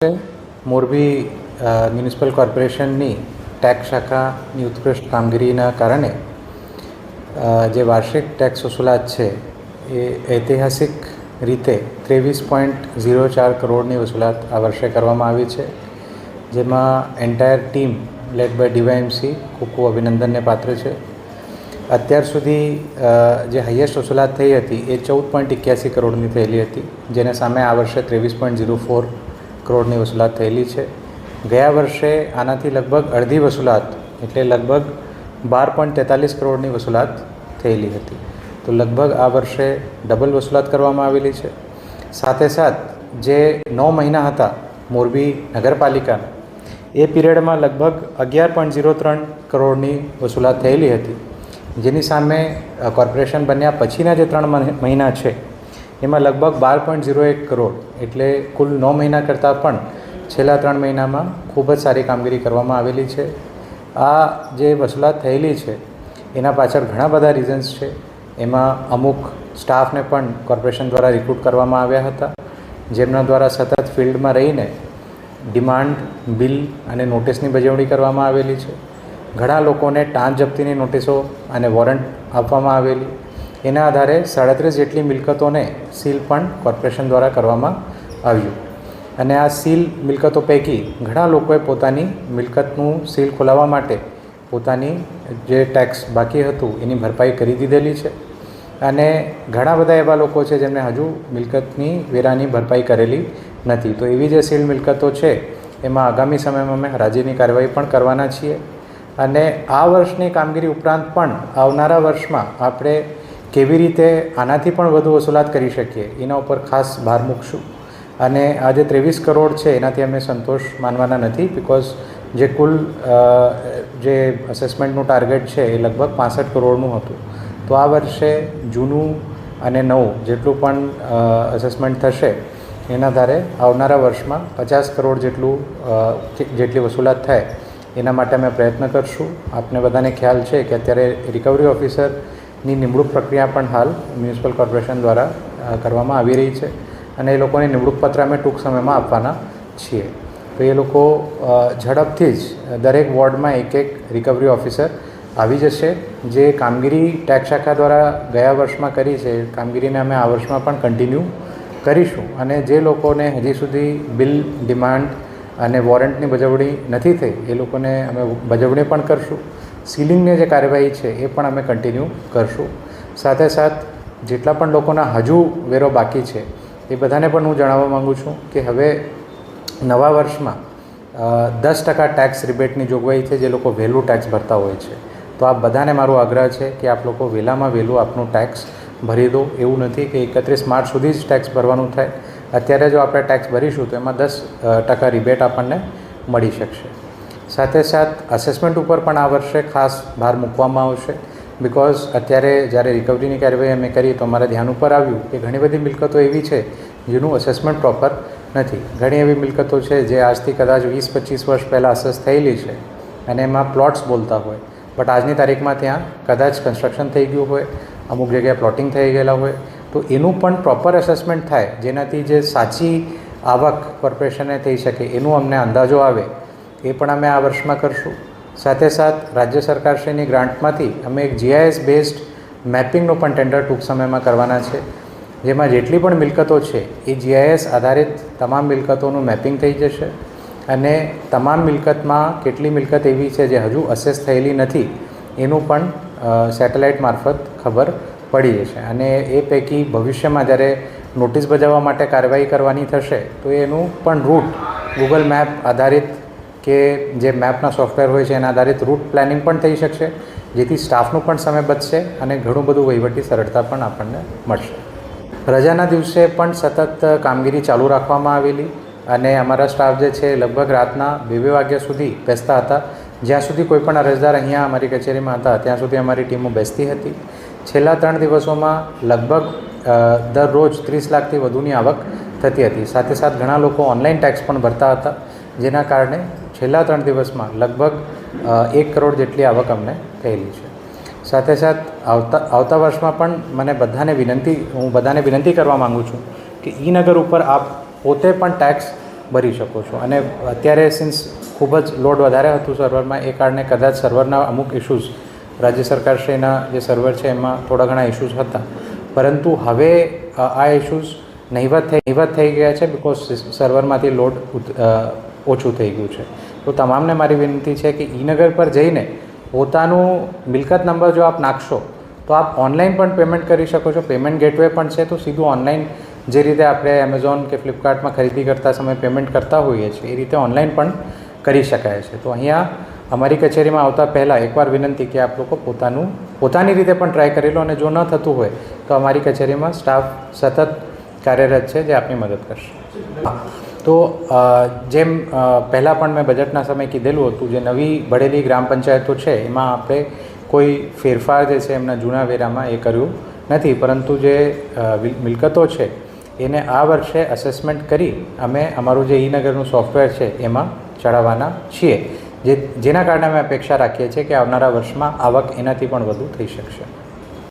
Morbi municipal કોર્પોરેશનની tax શાખાની ઉત્કૃષ્ટ કામગીરીના કારણે જે વાર્ષિક ટેક્સ વસૂલાત છે એ ઐતિહાસિક રીતે 23.04 કરોડની વસૂલાત આ વર્ષે કરવામાં આવી છે, જેમાં entire team led by DYMC ખૂબ ખૂબ અભિનંદનને પાત્ર છે. અત્યાર સુધી જે હાઈએસ્ટ વસૂલાત થઈ હતી એ 14.81 કરોડની થયેલી હતી, જેને સામે આ વર્ષે 23.04 કરોડની વસૂલાત થયેલી છે. ગયા વર્ષે આનાથી લગભગ અડધી વસૂલાત એટલે લગભગ 12.43 કરોડની વસૂલાત થયેલી હતી. તો લગભગ આ વર્ષે ડબલ વસૂલાત કરવામાં આવેલી છે. સાથે સાથ જે 9 મહિના હતા મોરબી નગરપાલિકાના, એ પીરિયડમાં લગભગ 11.03 કરોડની વસૂલાત થયેલી હતી, જેની સામે કોર્પોરેશન બન્યા પછીના જે 3 મહિના છે એમાં લગભગ 12.01 કરોડ એટલે કુલ 9 મહિના કરતાં પણ છેલ્લા 3 મહિનામાં ખૂબ જ સારી કામગીરી કરવામાં આવેલી છે. આ જે વસૂલાત થયેલી છે એના પાછળ ઘણા બધા રીઝન્સ છે. એમાં અમુક સ્ટાફને પણ કોર્પોરેશન દ્વારા રિક્રુટ કરવામાં આવ્યા હતા, જેમના દ્વારા સતત ફિલ્ડમાં રહીને ડિમાન્ડ, બિલ અને નોટિસની બજવણી કરવામાં આવેલી છે. ઘણા લોકોને ટાંચ જપ્તીની નોટિસો અને વોરંટ આપવામાં આવેલી. એના આધારે 37 જેટલી મિલકતોને સીલ પણ કોર્પોરેશન દ્વારા કરવામાં આવ્યું. અને આ સીલ મિલકતો પૈકી ઘણા લોકોએ પોતાની મિલકતનું સીલ ખોલાવવા માટે પોતાની જે ટેક્સ બાકી હતું એની ભરપાઈ કરી દીધેલી છે. અને ઘણા બધા એવા લોકો છે જેમને હજુ મિલકતની વેરાની ભરપાઈ કરેલી નથી. તો એવી જે સીલ મિલકતો છે એમાં આગામી સમયમાં અમે હરાજીની કાર્યવાહી પણ કરવાના છીએ. અને આ વર્ષની કામગીરી ઉપરાંત પણ આવનારા વર્ષમાં આપણે કેવી રીતે આનાથી પણ વધુ વસૂલાત કરી શકીએ એના ઉપર ખાસ ભાર મૂકશું. અને આ જે 23 કરોડ છે એનાથી અમે સંતોષ માનવાના નથી, બિકોઝ જે કુલ જે અસેસમેન્ટનું ટાર્ગેટ છે એ લગભગ 65 કરોડનું હતું. તો આ વર્ષે જૂનું અને નવું જેટલું પણ અસેસમેન્ટ થશે એના આધારે આવનારા વર્ષમાં 50 કરોડ જેટલી વસૂલાત થાય એના માટે અમે પ્રયત્ન કરશું. આપને બધાને ખ્યાલ છે કે અત્યારે રિકવરી ઓફિસરની નિમણૂક પ્રક્રિયા પણ હાલ મ્યુનિસિપલ કોર્પોરેશન દ્વારા કરવામાં આવી રહી છે, અને એ લોકોની નિમણૂક પત્ર અમે ટૂંક સમયમાં આપવાના છીએ. તો એ લોકો ઝડપથી જ દરેક વોર્ડમાં એક રિકવરી ઓફિસર આવી જશે. જે કામગીરી ટેક્સ શાખા દ્વારા ગયા વર્ષમાં કરી છે એ કામગીરીને અમે આ વર્ષમાં પણ કન્ટિન્યુ કરીશું. અને જે લોકોને હજી સુધી બિલ, ડિમાન્ડ અને વોરંટની બજવણી નથી થઈ એ લોકોને અમે બજવણી પણ કરશું. સીલિંગની જે કાર્યવાહી છે એ પણ અમે કન્ટિન્યુ કરશું. સાથે સાથ જેટલા પણ લોકોના હજુ વેરો બાકી છે એ બધાને પણ હું જણાવવા માગું છું કે હવે નવા વર્ષમાં 10% ટેક્સ રિબેટની જોગવાઈ છે જે લોકો વહેલું ટેક્સ ભરતા હોય છે. તો આ બધાને મારો આગ્રહ છે કે આપ લોકો વહેલામાં વહેલું આપનું ટેક્સ ભરી દો. એવું નથી કે 31 માર્ચ સુધી જ ટેક્સ ભરવાનું થાય. અત્યારે જો આપણે ટેક્સ ભરીશું તો એમાં 10% રિબેટ આપણને મળી શકશે. સાથે સાથ અસેસમેન્ટ ઉપર પણ આ વર્ષે ખાસ ભાર મૂકવામાં આવશે, બિકોઝ અત્યારે જ્યારે રિકવરીની કાર્યવાહી અમે કરી તો અમારા ધ્યાન ઉપર આવ્યું કે ઘણી બધી મિલકતો એવી છે જેનું અસેસમેન્ટ પ્રોપર નથી. ઘણી એવી મિલકતો છે જે આજથી કદાચ 20-25 વર્ષ પહેલાં અસેસ થયેલી છે અને એમાં પ્લોટ્સ બોલતા હોય, બટ આજની તારીખમાં ત્યાં કદાચ કન્સ્ટ્રક્શન થઈ ગયું હોય, અમુક જગ્યાએ પ્લોટિંગ થઈ ગયેલા હોય. તો એનું પણ પ્રોપર અસેસમેન્ટ થાય જેનાથી જે સાચી આવક કોર્પોરેશનને થઈ શકે એનું અમને અંદાજો આવે, એ પણ અમે આ વર્ષમાં કરશું. સાથે સાથ રાજ્ય સરકારશ્રીની ગ્રાન્ટમાંથી અમે એક GIS બેઝડ મેપિંગનું પણ ટેન્ડર ટૂંક સમયમાં કરવાના છે, જેમાં જેટલી પણ મિલકતો છે એ GIS આધારિત તમામ મિલકતોનું મેપિંગ થઈ જશે. અને તમામ મિલકતમાં કેટલી મિલકત એવી છે જે હજુ અસેસ થયેલી નથી એનું પણ સેટેલાઇટ મારફત ખબર પડી જશે. અને એ પૈકી ભવિષ્યમાં જ્યારે નોટિસ બજાવવા માટે કાર્યવાહી કરવાની થશે તો એનું પણ રૂટ ગૂગલ મેપ આધારિત કે જે મેપના સોફ્ટવેર હોય છે એના આધારિત રૂટ પ્લાનિંગ પણ થઈ શકશે, જેથી સ્ટાફનું પણ સમય બચશે અને ઘણું બધું વહીવટી સરળતા પણ આપણને મળશે. રજાના દિવસે પણ સતત કામગીરી ચાલુ રાખવામાં આવેલી અને અમારા સ્ટાફ જે છે લગભગ રાતના 2 વાગ્યા સુધી બેસતા હતા. જ્યાં સુધી કોઈ પણ અરજદાર અહીંયા અમારી કચેરીમાં હતા ત્યાં સુધી અમારી ટીમો બેસતી હતી. છેલ્લા 3 દિવસોમાં લગભગ દરરોજ 30 લાખથી વધુની આવક થતી હતી. સાથે સાથ ઘણા લોકો ઓનલાઈન ટેક્સ પણ ભરતા હતા, જેના કારણે છેલ્લા 3 દિવસમાં લગભગ 1 કરોડ જેટલી આવક અમને થયેલી છે. સાથે સાથ આવતા વર્ષમાં પણ હું બધાને વિનંતી કરવા માગું છું કે ઈ નગર ઉપર આપ પોતે પણ ટેક્સ ભરી શકો છો. અને અત્યારે સિન્સ ખૂબ જ લોડ વધારે હતું સર્વરમાં, એ કારણે કદાચ સર્વરના અમુક ઇશ્યુઝ રાજ્ય સરકારશ્રીના જે સર્વર છે એમાં થોડા ઘણા ઇશ્યુઝ હતા, પરંતુ હવે આ ઇશ્યુઝ નહીવત થઈ ગયા છે, બિકોઝ સર્વરમાંથી લોડ ઓછું થઈ ગયું છે. તો તમામને મારી વિનંતી છે કે ઈ-નગર પર જઈને પોતાનું મિલકત નંબર જો આપ નાખશો તો આપ ઓનલાઈન પણ પેમેન્ટ કરી શકો છો. પેમેન્ટ ગેટવે પણ છે, તો સીધું ઓનલાઈન જે રીતે આપણે એમેઝોન કે ફ્લિપકાર્ટમાં ખરીદી કરતા સમયે પેમેન્ટ કરતા હોઈએ છીએ એ રીતે ઓનલાઈન પણ કરી શકાય છે. તો અહીંયા અમારી કચેરીમાં આવતા પહેલાં એકવાર વિનંતી કે આપ લોકો પોતાની રીતે પણ ટ્રાય કરી લો, અને જો ન થતું હોય તો અમારી કચેરીમાં સ્ટાફ સતત કાર્યરત છે જે આપની મદદ કરશે. તો જેમ પહેલાં પણ મેં બજેટના સમયે કીધેલું હતું, જે નવી ભળેલી ગ્રામ પંચાયતો છે એમાં આપણે કોઈ ફેરફાર જે છે એમના જૂના વેરામાં એ કર્યું નથી, પરંતુ જે મિલકતો છે એને આ વર્ષે અસેસમેન્ટ કરી અમે અમારું જે ઈ-નગરનું સોફ્ટવેર છે એમાં ચડાવવાના છીએ, જેના કારણે અમે અપેક્ષા રાખીએ છીએ કે આવનારા વર્ષમાં આવક એનાથી પણ વધુ થઈ શકશે.